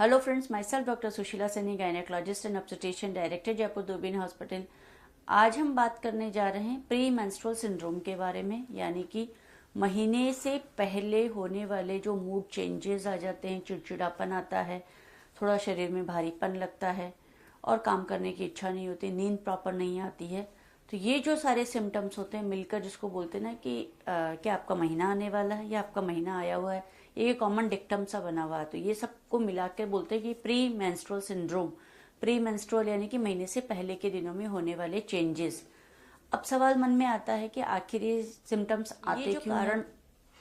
Hello friends, my self doctor Sushila Saini, gynaecologist and obstetrician, director Jaipur दूरबीन hospital. आज हम बात करने जा रहे हैं प्री मेंस्ट्रुअल सिंड्रोम के बारे में, यानी कि महीने से पहले होने वाले जो मूड चेंजेस आ जाते हैं, चिड़चिड़ापन आता है, थोड़ा शरीर में भारीपन लगता है और काम करने की इच्छा नहीं होती, नींद प्रॉपर नहीं आती है। तो ये जो सारे सिम्टम्स होते हैं मिलकर जिसको बोलते हैं ना कि क्या आपका महीना आने वाला है या आपका महीना आया हुआ है, ये कॉमन डिक्टम सा बना हुआ है। तो ये सबको मिला के बोलते हैं कि pre menstrual syndrome. Pre menstrual यानी कि महीने से पहले के दिनों में होने वाले चेंजेस। अब सवाल मन में आता है कि आखिर ये सिम्टम्स आते क्यों कारण हैं?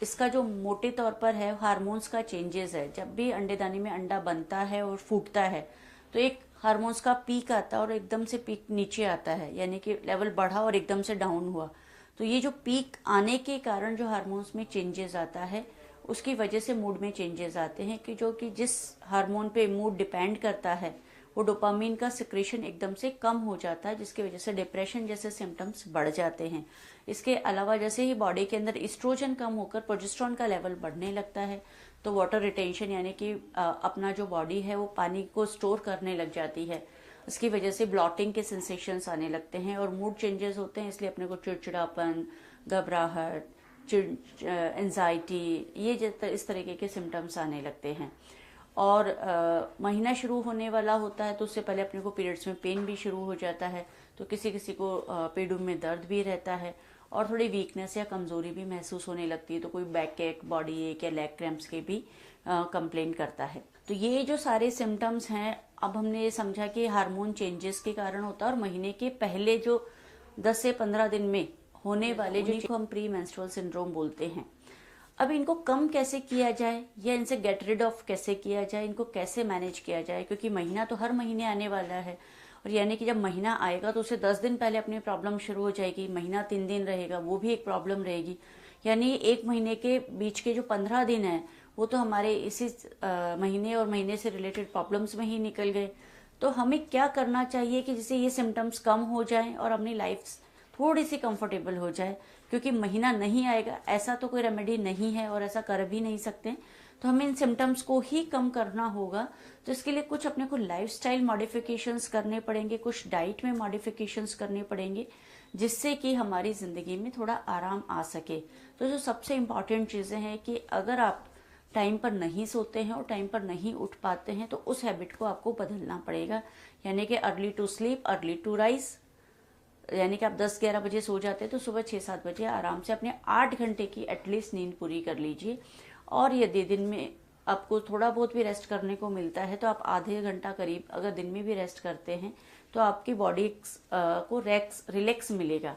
इसका जो मोटे तौर पर है हार्मोन्स का चेंजेस है। जब भी अंडेदानी में अंडा बनता है और फूटता है तो एक हार्मोन्स का पीक आता है और एकदम से पीक नीचे आता है, यानी कि लेवल बढ़ा और एकदम से डाउन हुआ। तो ये जो पीक आने के कारण जो हार्मोन्स में चेंजेस आता है उसकी वजह से मूड में चेंजेस आते हैं, कि जो कि जिस हार्मोन पे मूड डिपेंड करता है वो डोपामीन का सिक्रेशन एकदम से कम हो जाता है, जिसकी वजह से डिप्रेशन जैसे सिम्टम्स बढ़ जाते हैं। इसके अलावा जैसे ही बॉडी के अंदर एस्ट्रोजन कम होकर प्रोजेस्टेरोन का लेवल बढ़ने लगता है तो वाटर रिटेंशन यानी कि अपना जो बॉडी है वो पानी को स्टोर करने लग जाती है। इसकी वजह से ब्लॉटिंग के सेंसेशंस आने लगते हैं और मूड चेंजेस होते हैं, इसलिए अपने को चिड़चिड़ापन, घबराहट, एंजाइटी, ये इस तरीके के सिम्टम्स आने लगते हैं। और महीना शुरू होने वाला होता है तो उससे पहले अपने को पीरियड्स में पेन भी शुरू हो जाता है, तो किसी किसी को पेडू में दर्द भी रहता है और थोड़ी वीकनेस या कमजोरी भी महसूस होने लगती है। तो कोई बैक एक, बॉडी एक या लेग क्रैम्प्स के भी कंप्लेन करता है। तो ये जो सारे सिम्टम्स हैं, अब हमने ये समझा कि हार्मोन चेंजेस के कारण होता है और महीने के पहले जो 10 से 15 दिन में होने वाले जो हम प्री मेंस्ट्रुअल सिंड्रोम बोलते हैं। अब इनको कम कैसे किया जाए या इनसे गेट रिड ऑफ कैसे किया जाए, इनको कैसे मैनेज किया जाए, क्योंकि महीना तो हर महीने आने वाला है और यानी कि जब महीना आएगा तो उसे 10 दिन पहले अपनी प्रॉब्लम शुरू हो जाएगी। महीना 3 दिन रहेगा, वो भी एक प्रॉब्लम रहेगी। यानी एक महीने के बीच के जो 15 दिन है वो तो हमारे इसी महीने और महीने से रिलेटेड प्रॉब्लम्स में ही निकल गए। तो हमें क्या करना चाहिए कि जिससे ये सिम्टम्स कम हो जाएं और अपनी लाइफ थोड़ी सी कंफर्टेबल हो जाए, क्योंकि महीना नहीं आएगा ऐसा तो कोई रेमेडी नहीं है और ऐसा कर भी नहीं सकते। तो हमें इन सिम्टम्स को ही कम करना होगा। तो इसके लिए कुछ अपने को लाइफस्टाइल मॉडिफिकेशंस करने पड़ेंगे, कुछ डाइट में मॉडिफिकेशंस करने पड़ेंगे, जिससे कि हमारी जिंदगी में थोड़ा आराम आ सके। तो जो सबसे इम्पॉर्टेंट चीजें हैं कि अगर आप टाइम पर नहीं सोते हैं और टाइम पर नहीं उठ पाते हैं तो उस हैबिट को आपको बदलना पड़ेगा। यानी कि early to sleep early to rise, यानी कि आप 10-11 बजे सो जाते हैं तो सुबह 6-7 बजे आराम से अपने 8 घंटे की एटलीस्ट नींद पूरी कर लीजिए। और यदि दिन में आपको थोड़ा बहुत भी रेस्ट करने को मिलता है तो आप आधे घंटा करीब अगर दिन में भी रेस्ट करते हैं तो आपकी बॉडी को रिलैक्स मिलेगा।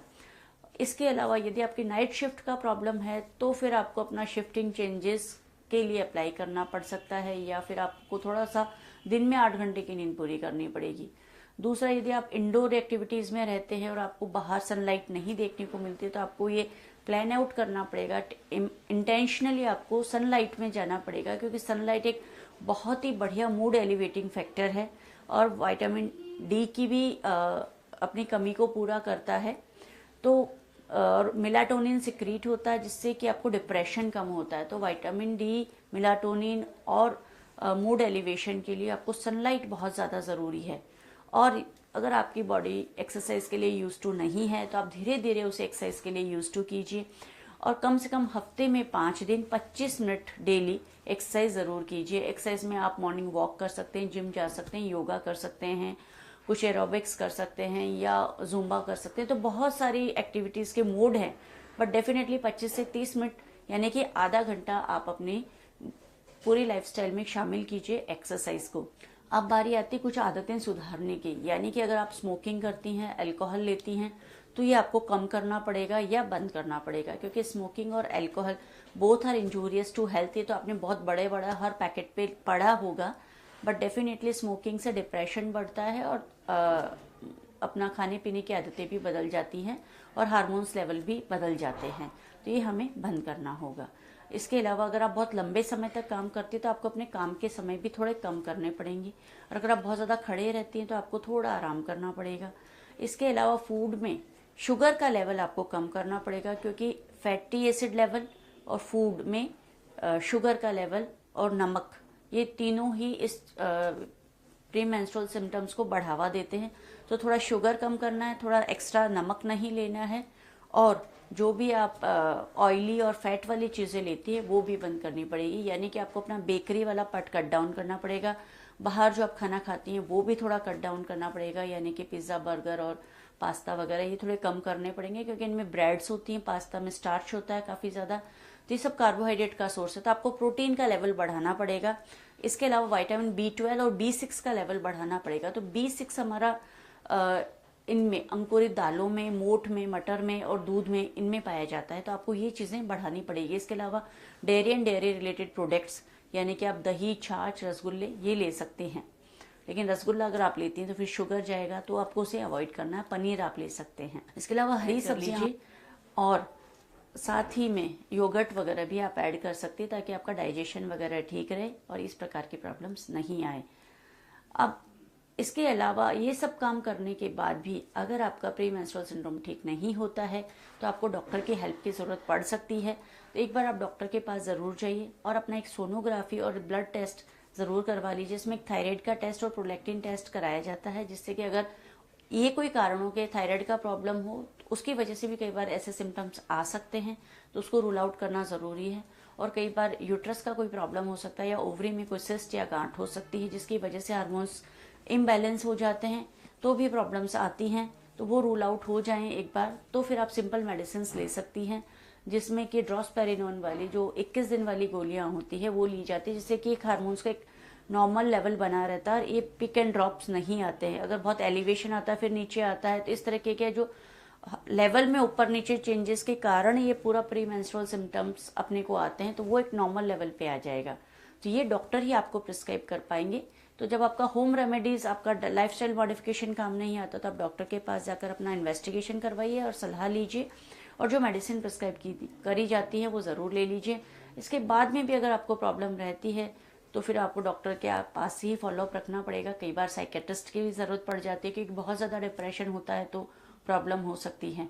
इसके अलावा यदि आपकी नाइट शिफ्ट का प्रॉब्लम है तो फिर आपको अपना शिफ्टिंग चेंजेस के लिए अप्लाई करना पड़ सकता है, या फिर आपको थोड़ा सा दिन में 8 घंटे की नींद पूरी करनी पड़ेगी। दूसरा, यदि आप इंडोर एक्टिविटीज में रहते हैं और आपको बाहर सनलाइट नहीं देखने को मिलती तो आपको ये प्लान आउट करना पड़ेगा, इंटेंशनली आपको सनलाइट में जाना पड़ेगा, क्योंकि सनलाइट एक बहुत ही बढ़िया मूड एलिवेटिंग फैक्टर है और विटामिन डी की भी अपनी कमी को पूरा करता है। तो और मेलाटोनिन सिक्रीट होता है जिससे कि आपको डिप्रेशन कम होता है। तो विटामिन डी, मेलाटोनिन और मूड एलिवेशन के लिए आपको सनलाइट बहुत ज़्यादा ज़रूरी है। और अगर आपकी बॉडी एक्सरसाइज के लिए यूज टू नहीं है तो आप धीरे धीरे उसे एक्सरसाइज के लिए यूज टू कीजिए और कम से कम हफ्ते में 5 दिन 25 मिनट डेली एक्सरसाइज ज़रूर कीजिए। एक्सरसाइज में आप मॉर्निंग वॉक कर सकते हैं, जिम जा सकते हैं, योगा कर सकते हैं, कुछ एरोबिक्स कर सकते हैं या जुम्बा कर सकते हैं। तो बहुत सारी एक्टिविटीज़ के मोड हैं, बट डेफिनेटली 25 से 30 मिनट यानी कि आधा घंटा आप अपनी पूरी लाइफस्टाइल में शामिल कीजिए एक्सरसाइज को। अब बारी आती कुछ आदतें सुधारने की, यानी कि अगर आप स्मोकिंग करती हैं, अल्कोहल लेती हैं तो ये आपको कम करना पड़ेगा या बंद करना पड़ेगा, क्योंकि स्मोकिंग और alcohol both are injurious to health. ये तो आपने बहुत बड़े बड़ा हर पैकेट पे पढ़ा होगा, बट डेफिनेटली स्मोकिंग से डिप्रेशन बढ़ता है और अपना खाने पीने की आदतें भी बदल जाती हैं और हार्मोन्स लेवल भी बदल जाते हैं। तो ये हमें बंद करना होगा। इसके अलावा अगर आप बहुत लंबे समय तक काम करती हैं तो आपको अपने काम के समय भी थोड़े कम करने पड़ेंगे, और अगर आप बहुत ज़्यादा खड़े रहती हैं तो आपको थोड़ा आराम करना पड़ेगा। इसके अलावा फूड में शुगर का लेवल आपको कम करना पड़ेगा, क्योंकि फैटी एसिड लेवल और फूड में शुगर का लेवल और नमक ये तीनों ही इस प्री मेंस्ट्रुअल सिम्टम्स को बढ़ावा देते हैं। तो थोड़ा शुगर कम करना है, थोड़ा एक्स्ट्रा नमक नहीं लेना है, और जो भी आप ऑयली और फैट वाली चीज़ें लेती है वो भी बंद करनी पड़ेगी। यानी कि आपको अपना बेकरी वाला पार्ट कट डाउन करना पड़ेगा। बाहर जो आप खाना खाती हैं वो भी थोड़ा कट डाउन करना पड़ेगा, यानी कि पिज़्ज़ा, बर्गर और पास्ता वगैरह ये थोड़े कम करने पड़ेंगे, क्योंकि इनमें ब्रेड्स होती हैं, पास्ता में स्टार्च होता है काफ़ी ज़्यादा। तो ये सब कार्बोहाइड्रेट का सोर्स है, तो आपको प्रोटीन का लेवल बढ़ाना पड़ेगा। इसके अलावा विटामिन B12 और B6 का लेवल बढ़ाना पड़ेगा। तो B6 हमारा इनमें अंकुरित दालों में, मोठ में, मटर में और दूध में, इनमें पाया जाता है। तो आपको ये चीज़ें बढ़ानी पड़ेगी। इसके अलावा dairy and dairy related products, यानी कि आप दही, छाछ, रसगुल्ले ये ले सकते हैं। लेकिन रसगुल्ला अगर आप लेती हैं तो फिर शुगर जाएगा, तो आपको उसे अवॉइड करना है। पनीर आप ले सकते हैं। इसके अलावा हरी सब्जियां और साथ ही में योगर्ट वगैरह भी आप ऐड कर सकते हैं, ताकि आपका डाइजेशन वगैरह ठीक रहे और इस प्रकार की प्रॉब्लम्स नहीं आए। अब इसके अलावा ये सब काम करने के बाद भी अगर आपका प्री मेंस्ट्रुअल सिंड्रोम ठीक नहीं होता है तो आपको डॉक्टर की हेल्प की ज़रूरत पड़ सकती है। तो एक बार आप डॉक्टर के पास ज़रूर जाइए और अपना एक सोनोग्राफी और ब्लड टेस्ट ज़रूर करवा लीजिए। इसमें एक थायराइड का टेस्ट और प्रोलैक्टिन टेस्ट कराया जाता है, जिससे कि अगर ये कोई कारणों के थायराइड का प्रॉब्लम हो तो उसकी वजह से भी कई बार ऐसे सिम्टम्स आ सकते हैं, तो उसको रूल आउट करना ज़रूरी है। और कई बार यूट्रस का कोई प्रॉब्लम हो सकता है, या ओवरी में कोई सिस्ट या गांठ हो सकती है, जिसकी वजह से हार्मोन्स इम्बैलेंस हो जाते हैं, तो भी प्रॉब्लम्स आती हैं। तो वो रूल आउट हो जाएं एक बार, तो फिर आप सिंपल मेडिसिन ले सकती हैं, जिसमें कि ड्रोस्पेरिनोन वाली जो 21 दिन वाली गोलियां होती है वो ली जाती है, जिससे कि एक हार्मोन्स का एक नॉर्मल लेवल बना रहता है और ये पिक एंड ड्रॉप्स नहीं आते हैं। अगर बहुत एलिवेशन आता है फिर नीचे आता है, तो इस तरह के जो लेवल में ऊपर नीचे चेंजेस के कारण ये पूरा प्री मेंस्ट्रुअल सिम्टम्स अपने को आते हैं, तो वो एक नॉर्मल लेवल पे आ जाएगा। तो ये डॉक्टर ही आपको प्रिस्क्राइब कर पाएंगे। तो जब आपका होम रेमेडीज, आपका लाइफस्टाइल मॉडिफिकेशन काम नहीं आता, तो आप डॉक्टर के पास जाकर अपना इन्वेस्टिगेशन करवाइए और सलाह लीजिए, और जो मेडिसिन प्रिस्क्राइब करी जाती है वो ज़रूर ले लीजिए। इसके बाद में भी अगर आपको प्रॉब्लम रहती है तो फिर आपको डॉक्टर के पास ही फॉलोअप रखना पड़ेगा। कई बार साइकेट्रिस्ट की भी ज़रूरत पड़ जाती है, क्योंकि बहुत ज़्यादा डिप्रेशन होता है तो प्रॉब्लम हो सकती है।